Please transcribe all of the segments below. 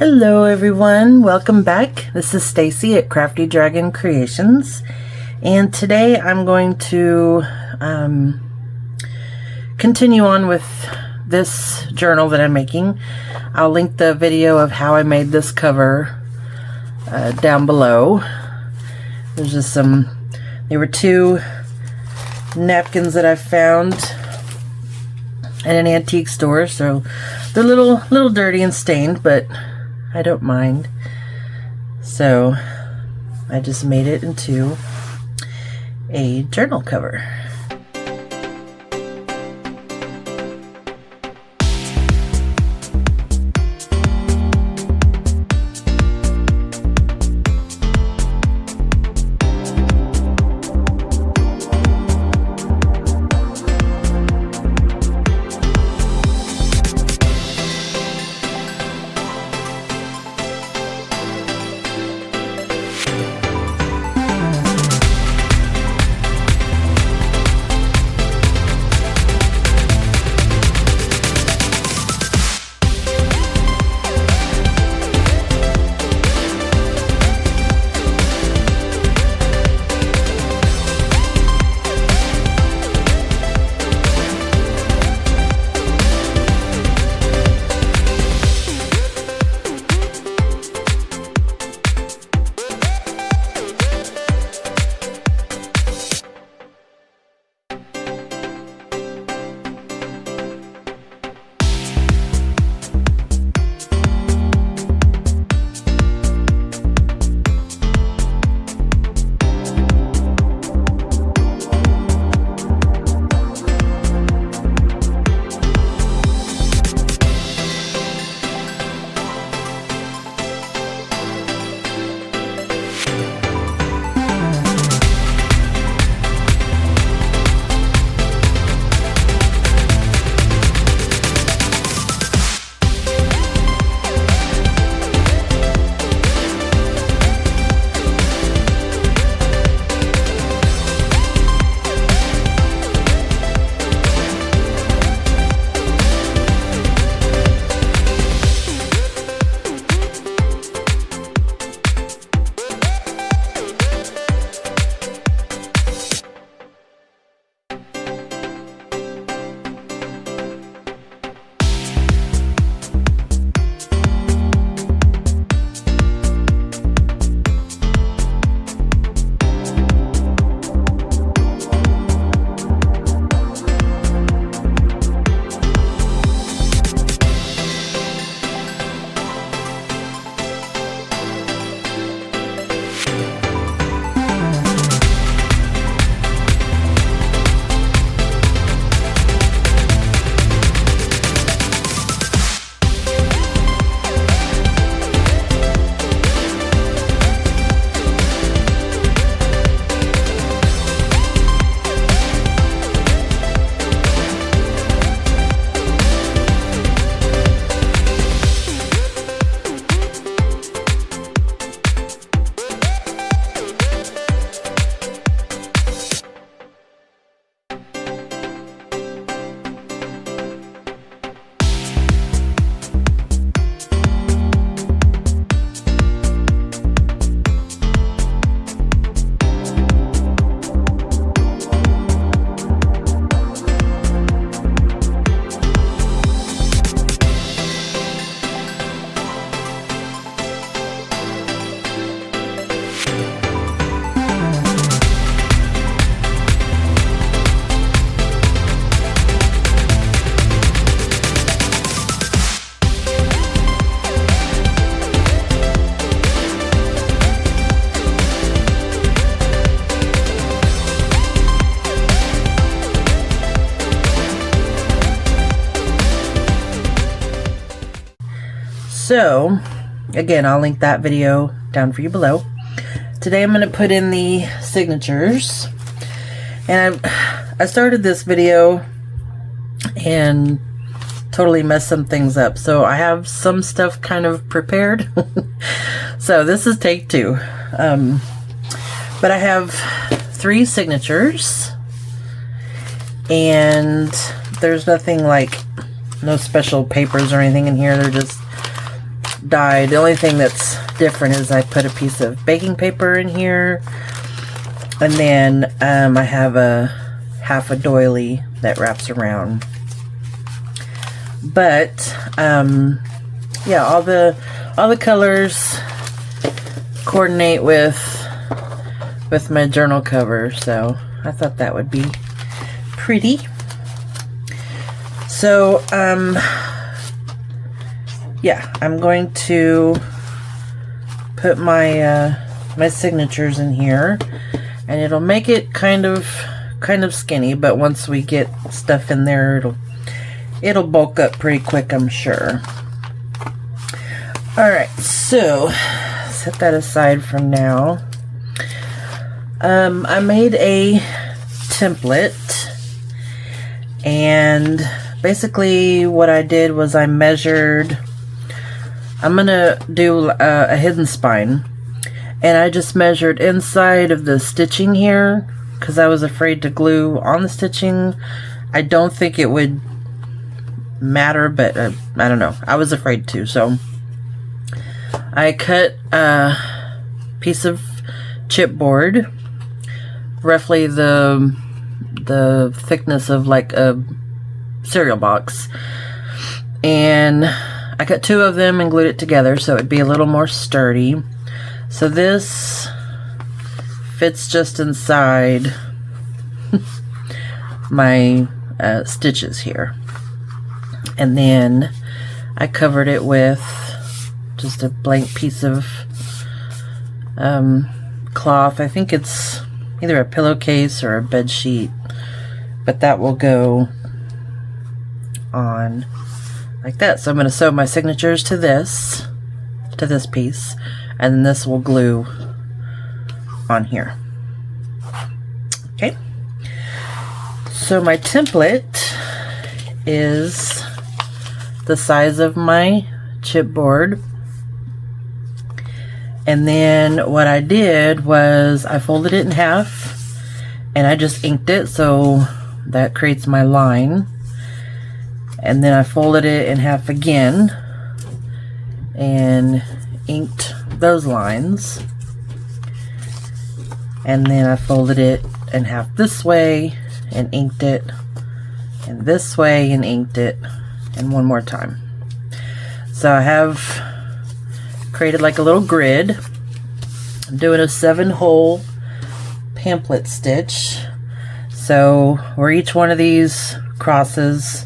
Hello everyone, welcome back. This is Stacy at Crafty Dragon Creations, and today I'm going to continue on with this journal that I'm making. I'll link the video of how I made this cover down below. There's just there were two napkins that I found at an antique store, so they're a little dirty and stained, but I don't mind. So I just made it into a journal cover. So, again, I'll link that video down for you below. Today I'm going to put in the signatures. And I started this video and totally messed some things up. So I have some stuff kind of prepared. So this is take two. But I have 3 signatures. And there's nothing like, no special papers or anything in here. They're just die. The only thing that's different is I put a piece of baking paper in here, and then I have a half a doily that wraps around. But yeah, all the colors coordinate with my journal cover, so I thought that would be pretty. So yeah, I'm going to put my my signatures in here, and it'll make it kind of skinny, but once we get stuff in there, it'll bulk up pretty quick, I'm sure. Alright, so set that aside for now. I made a template, and basically what I did was I measured. I'm gonna do a hidden spine, and I just measured inside of the stitching here because I was afraid to glue on the stitching. I don't think it would matter, but I don't know, I was afraid to. So I cut a piece of chipboard, roughly the thickness of like a cereal box, and I cut 2 of them and glued it together so it'd be a little more sturdy. So this fits just inside my stitches here. And then I covered it with just a blank piece of cloth. I think it's either a pillowcase or a bed sheet, but that will go on like that. So I'm going to sew my signatures to this piece, and then this will glue on here. Okay, so my template is the size of my chipboard, and then what I did was I folded it in half and I just inked it, so that creates my line. And then I folded it in half again and inked those lines. And then I folded it in half this way and inked it, and this way and inked it, and one more time. So I have created like a little grid. I'm doing a 7-hole pamphlet stitch. So where each one of these crosses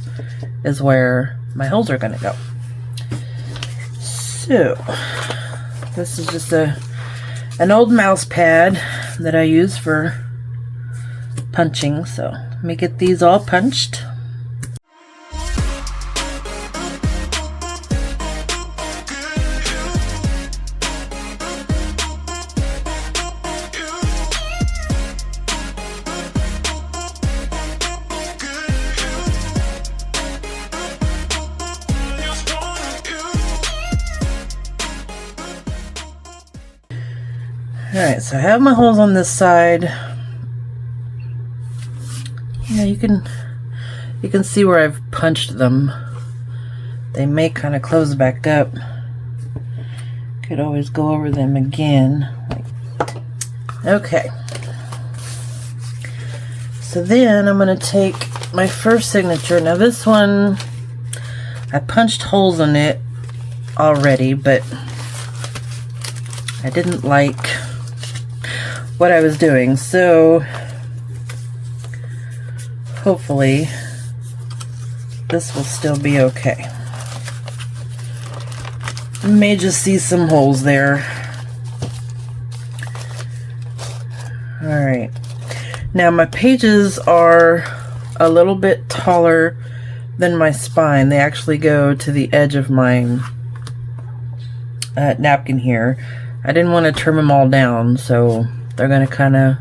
is where my holes are going to go. So this is just an old mouse pad that I use for punching. So let me get these all punched. Alright, so I have my holes on this side. Yeah, you can see where I've punched them. They may kind of close back up. Could always go over them again. Okay. So then I'm going to take my first signature. Now this one, I punched holes in it already, but I didn't like what I was doing, so hopefully this will still be okay. You may just see some holes there. Alright, now my pages are a little bit taller than my spine. They actually go to the edge of my napkin here. I didn't want to trim them all down, so they're going to kind of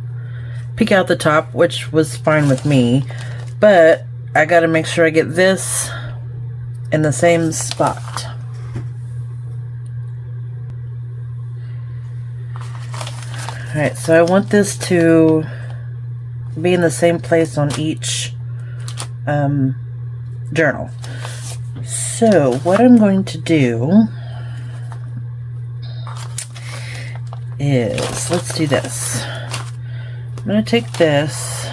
peek out the top, which was fine with me, but I got to make sure I get this in the same spot. Alright, so I want this to be in the same place on each journal. So what I'm going to do is, let's do this. I'm going to take this.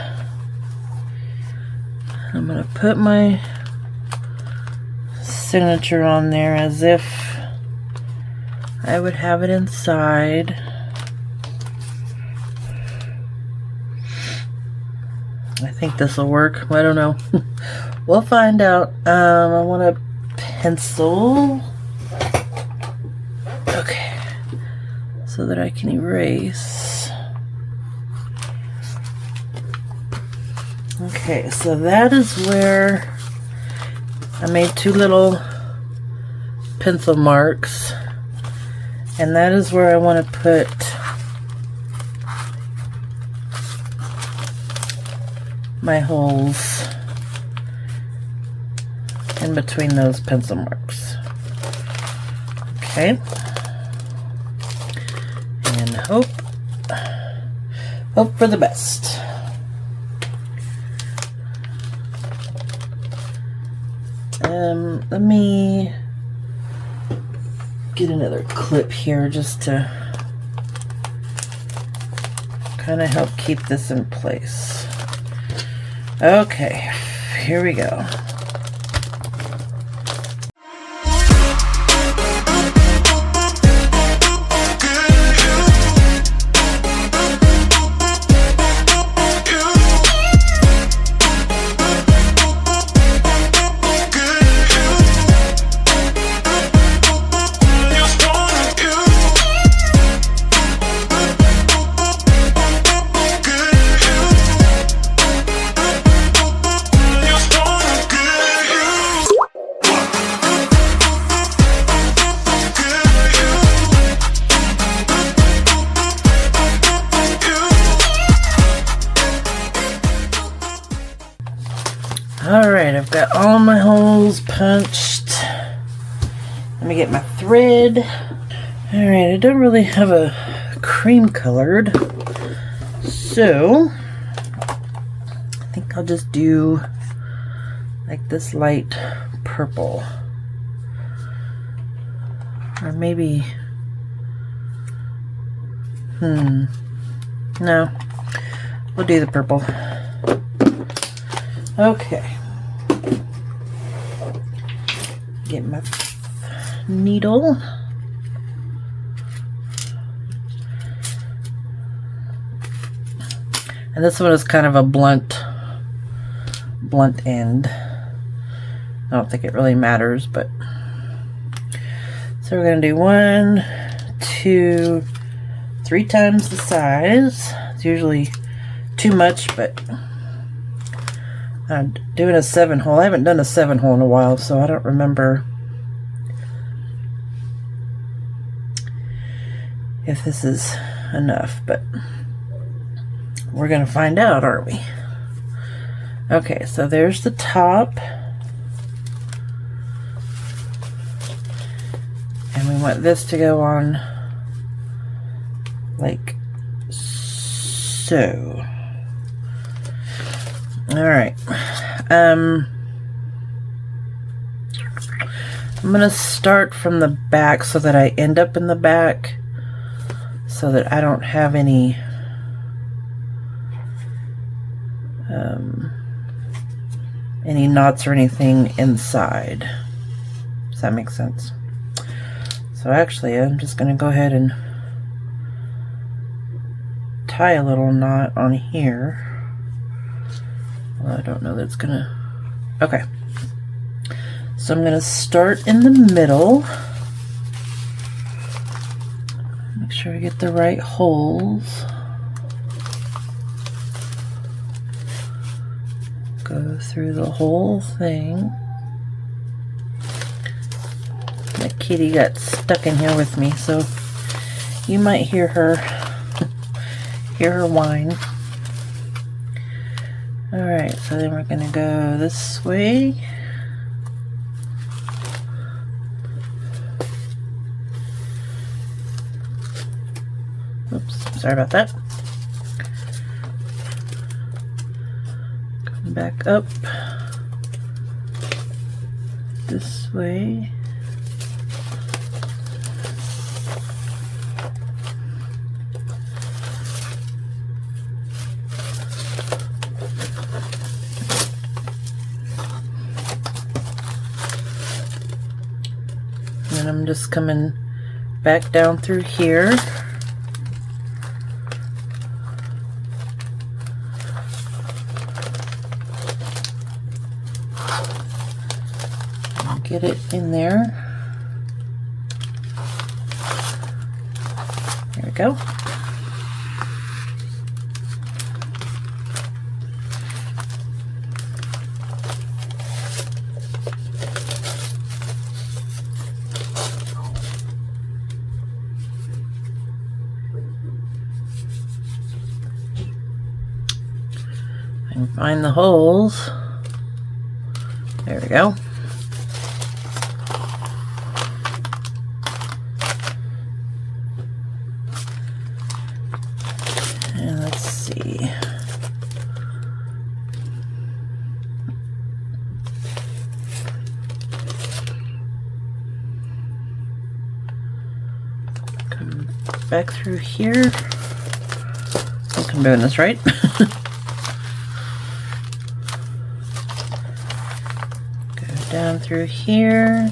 I'm going to put my signature on there as if I would have it inside. I think this will work. I don't know. We'll find out. I want a pencil. Okay. So that I can erase. Okay, so that is where I made 2 little pencil marks. And that is where I want to put my holes in between those pencil marks. Okay. And hope for the best. Let me get another clip here just to kind of help keep this in place. Okay, here we go. Alright, I've got all my holes punched. Let me get my thread. Alright, I don't really have a cream colored, so I think I'll just do like this light purple. Or maybe, no, we'll do the purple. Okay. Get my needle. And this one is kind of a blunt end. I don't think it really matters, but so we're going to do 1, 2, 3 times the size. It's usually too much, but I'm doing a 7-hole. I haven't done a 7-hole in a while, so I don't remember if this is enough, but we're going to find out, aren't we? Okay, so there's the top. And we want this to go on like so. Alright. I'm going to start from the back so that I end up in the back so that I don't have any knots or anything inside. Does that make sense? So actually, I'm just going to go ahead and tie a little knot on here. Well, I don't know that it's going to... Okay. So I'm going to start in the middle. Make sure we get the right holes. Go through the whole thing. My kitty got stuck in here with me, so you might hear her whine. Alright, so then we're going to go this way. Oops, sorry about that. Come back up this way. I'm just coming back down through here. Get it in there. There we go. And find the holes. There we go. And let's see. Come back through here. I think I'm doing this right. Down through here.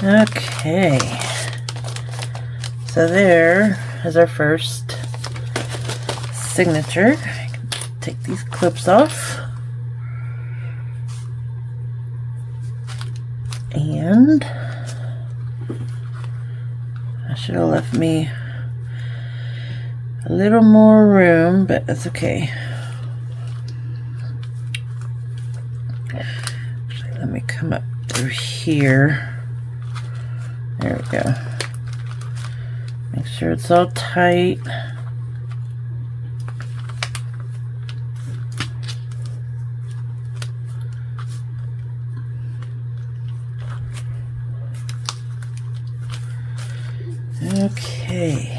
Okay, so there is our first signature. I can take these clips off. And I should have left me a little more room, but that's okay. Actually, let me come up through here. There we go. Make sure it's all tight. Okay.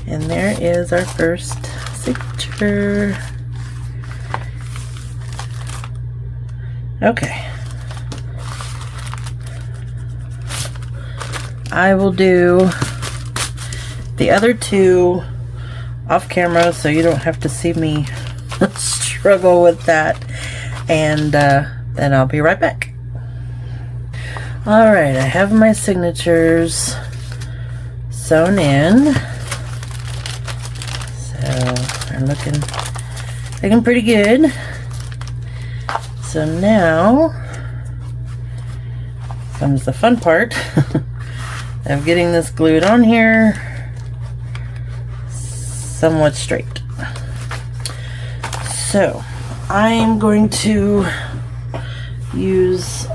And there is our first signature. Okay. I will do the other two off camera so you don't have to see me struggle with that, and then I'll be right back. Alright, I have my signatures sewn in, so they're looking pretty good. So now comes the fun part of getting this glued on here somewhat straight. So I'm going to use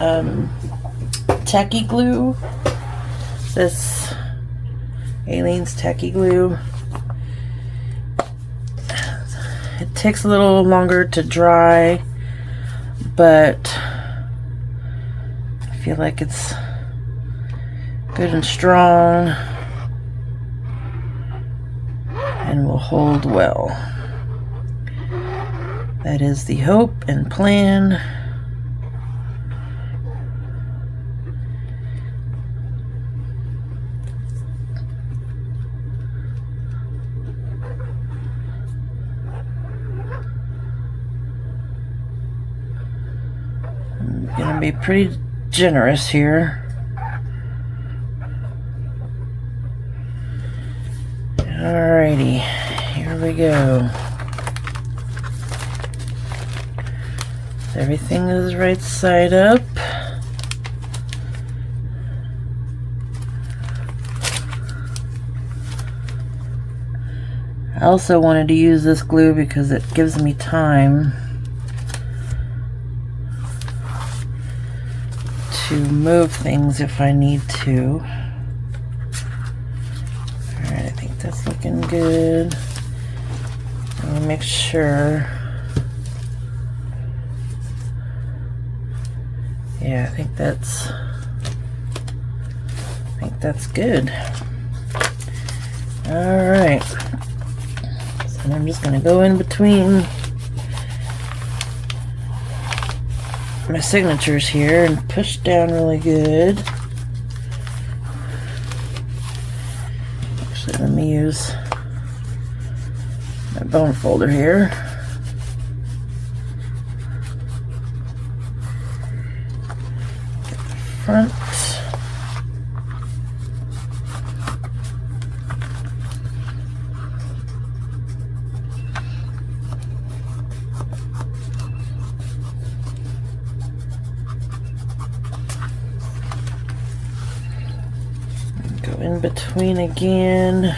tacky glue, this Aleene's tacky glue. It takes a little longer to dry, but I feel like it's good and strong and will hold well. That is the hope and plan. I'm gonna be pretty generous here. Alrighty, here we go. Everything is right side up. I also wanted to use this glue because it gives me time to move things if I need to. Alright, I think that's looking good. Let me make sure. Yeah, I think that's good. Alright. So I'm just gonna go in between my signatures here and push down really good. Actually, let me use my bone folder here. Front. Go in between again.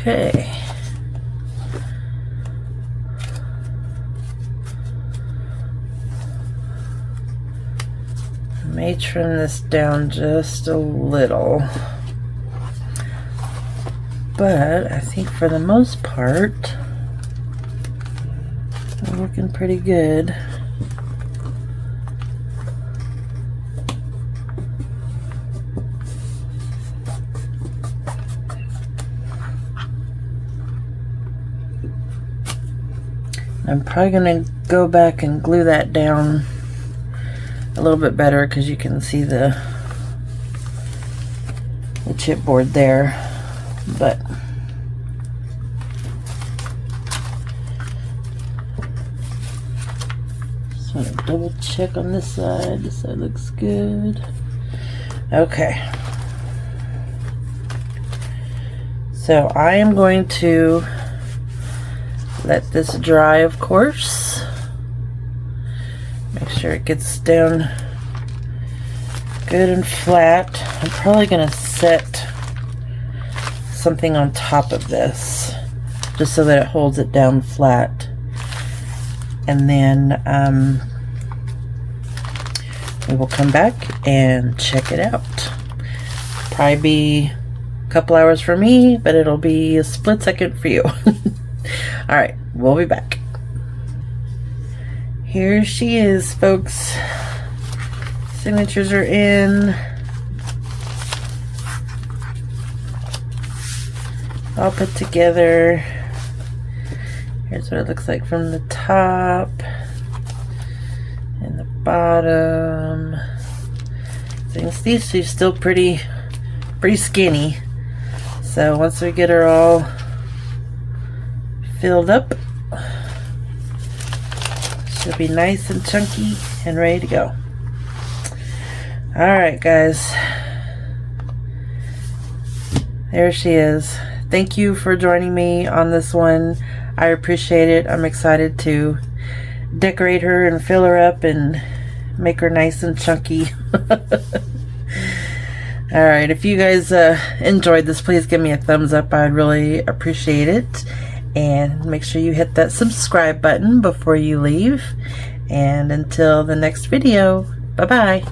Okay. I may trim this down just a little, but I think for the most part, we're looking pretty good. I'm probably going to go back and glue that down a little bit better because you can see the chipboard there, but just want to double check on this side. This side looks good. Okay. So I am going to let this dry, of course. Make sure it gets down good and flat. I'm probably going to set something on top of this just so that it holds it down flat. And then we will come back and check it out. Probably be a couple hours for me, but it'll be a split second for you. Alright, we'll be back. Here she is, folks. Signatures are in. All put together. Here's what it looks like from the top and the bottom. So you can see she's still pretty skinny. So once we get her all filled up, she'll be nice and chunky and ready to go. Alright guys, there she is. Thank you for joining me on this one. I appreciate it. I'm excited to decorate her and fill her up and make her nice and chunky. Alright, if you guys enjoyed this, please give me a thumbs up. I'd really appreciate it. And make sure you hit that subscribe button before you leave. And until the next video, bye-bye.